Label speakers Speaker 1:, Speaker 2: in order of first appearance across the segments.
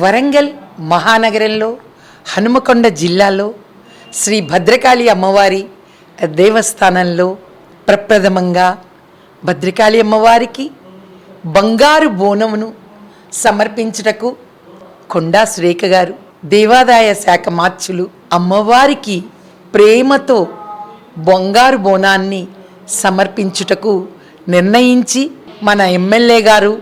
Speaker 1: వరంగల్ మహానగరంలో హనుమకొండ జిల్లాలో శ్రీ భద్రకాళి అమ్మవారి దేవస్థానంలో ప్రప్రథమంగా భద్రకాళి అమ్మవారికి బంగారు బోనమును సమర్పించుటకు కొండా సురేఖ గారు దేవాదాయ శాఖ మార్చులు అమ్మవారికి ప్రేమతో బంగారు బోనాన్ని సమర్పించుటకు నిర్ణయించి మన ఎమ్మెల్యే గారు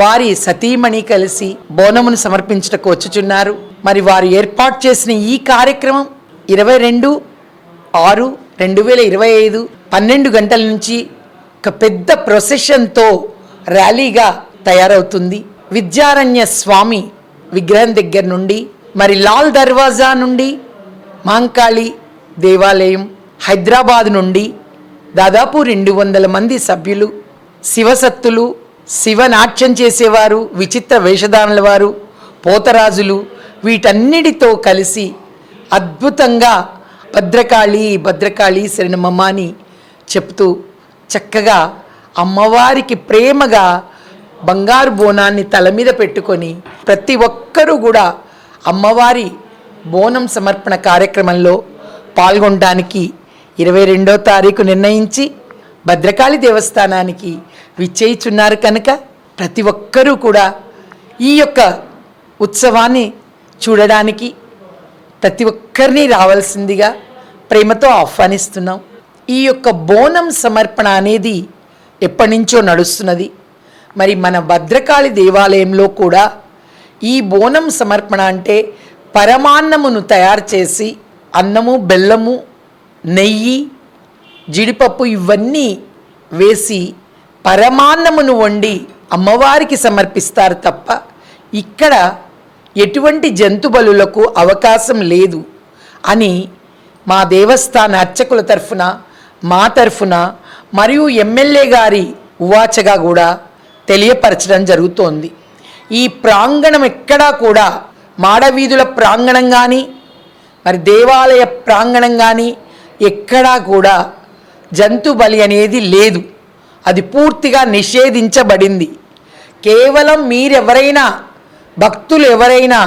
Speaker 1: వారి సతీమణి కలిసి బోనమును సమర్పించుటకు వచ్చుచున్నారు. మరి వారు ఏర్పాటు చేసిన ఈ కార్యక్రమం 22/6/2025 12 గంటల నుంచి ఒక పెద్ద ప్రొసెషన్తో ర్యాలీగా తయారవుతుంది. విద్యారణ్య స్వామి విగ్రహం దగ్గర నుండి మరి లాల్ దర్వాజా నుండి మహంకాళి దేవాలయం, హైదరాబాద్ నుండి దాదాపు 200 మంది సభ్యులు, శివసత్తులు, శివనాట్యం చేసేవారు, విచిత్ర వేషధారణల వారు, పోతరాజులు వీటన్నిటితో కలిసి అద్భుతంగా భద్రకాళి శరణమమ్మ అని చెప్తూ చక్కగా అమ్మవారికి ప్రేమగా బంగారు బోనాన్ని తల మీద పెట్టుకొని ప్రతి ఒక్కరూ కూడా అమ్మవారి బోనం సమర్పణ కార్యక్రమంలో పాల్గొనడానికి 22వ తారీఖు నిర్ణయించి భద్రకాళి దేవస్థానానికి విచ్చేయిచున్నారు కనుక ప్రతి ఒక్కరూ కూడా ఈ యొక్క ఉత్సవాన్ని చూడడానికి ప్రతి ఒక్కరిని రావాల్సిందిగా ప్రేమతో ఆహ్వానిస్తున్నాం. ఈ యొక్క బోనం సమర్పణ అనేది ఎప్పటి నుంచో నడుస్తున్నది. మరి మన భద్రకాళి దేవాలయంలో కూడా ఈ బోనం సమర్పణ అంటే పరమాన్నమును తయారు చేసి అన్నము, బెల్లము, నెయ్యి, జీడిపప్పు ఇవన్నీ వేసి పరమాన్నమును వండి అమ్మవారికి సమర్పిస్తారు తప్ప ఇక్కడ ఎటువంటి జంతు బలులకు అవకాశం లేదు అని మా దేవస్థాన అర్చకుల తరఫున, మా తరఫున మరియు ఎమ్మెల్యే గారి ఉవాచగా కూడా తెలియపరచడం జరుగుతోంది. ఈ ప్రాంగణం ఎక్కడా కూడా మాడవీధుల ప్రాంగణం కానీ మరి దేవాలయ ప్రాంగణం కానీ ఎక్కడా కూడా జంతు బలి అనేది లేదు. అది పూర్తిగా నిషేధించబడింది. కేవలం మీరెవరైనా భక్తులు ఎవరైనా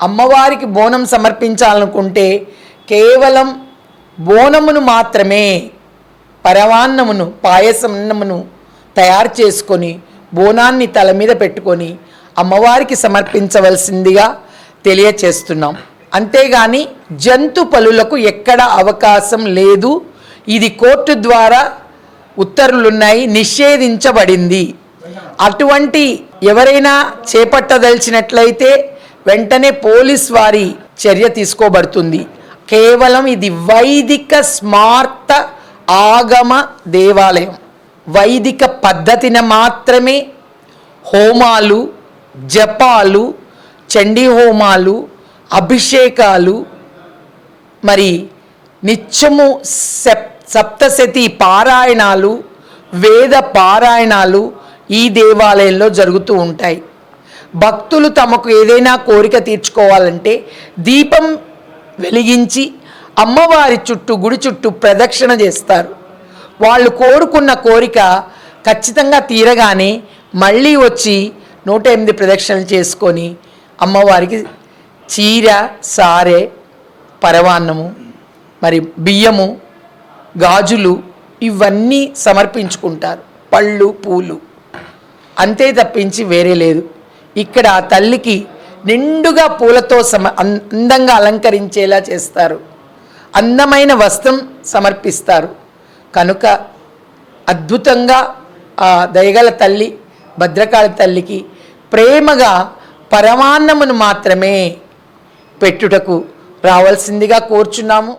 Speaker 1: అమ్మవారికి బోనం సమర్పించాలనుకుంటే కేవలం బోనమును మాత్రమే, పరమాన్నమును, పాయసన్నమును తయారు చేసుకొని బోనాన్ని తల మీద పెట్టుకొని అమ్మవారికి సమర్పించవలసిందిగా తెలియచేస్తున్నాం. అంతేగాని జంతు పలులకు ఎక్కడ అవకాశం లేదు. ఇది కోర్టు ద్వారా ఉత్తర్వులున్నాయి, నిషేధించబడింది. అటువంటి ఎవరైనా చేపట్టదలిచినట్లయితే వెంటనే పోలీస్ వారి చర్య తీసుకోబడుతుంది. కేవలం ఇది వైదిక స్మార్త ఆగమ దేవాలయం. వైదిక పద్ధతిని మాత్రమే హోమాలు, జపాలు, చండీ హోమాలు, అభిషేకాలు, మరి నిత్యము సప్తశతి పారాయణాలు, వేద పారాయణాలు ఈ దేవాలయంలో జరుగుతూ ఉంటాయి. భక్తులు తమకు ఏదైనా కోరిక తీర్చుకోవాలంటే దీపం వెలిగించి అమ్మవారి చుట్టూ, గుడి చుట్టూ ప్రదక్షిణ చేస్తారు. వాళ్ళు కోరుకున్న కోరిక ఖచ్చితంగా తీరగానే మళ్ళీ వచ్చి 108 ప్రదక్షిణలు చేసుకొని అమ్మవారికి చీర, సారె, పరవాన్నము, మరి బియ్యము, గాజులు ఇవన్నీ సమర్పించుకుంటారు. పళ్ళు, పూలు అంతే తప్పించి వేరే లేదు. ఇక్కడ ఆ తల్లికి నిండుగా పూలతో అందంగా అలంకరించేలా చేస్తారు. అందమైన వస్త్రం సమర్పిస్తారు. కనుక అద్భుతంగా ఆ దయగల తల్లి భద్రకాళి తల్లికి ప్రేమగా పరమాన్నమును మాత్రమే పెట్టుటకు రావాల్సిందిగా కోరుచున్నాము.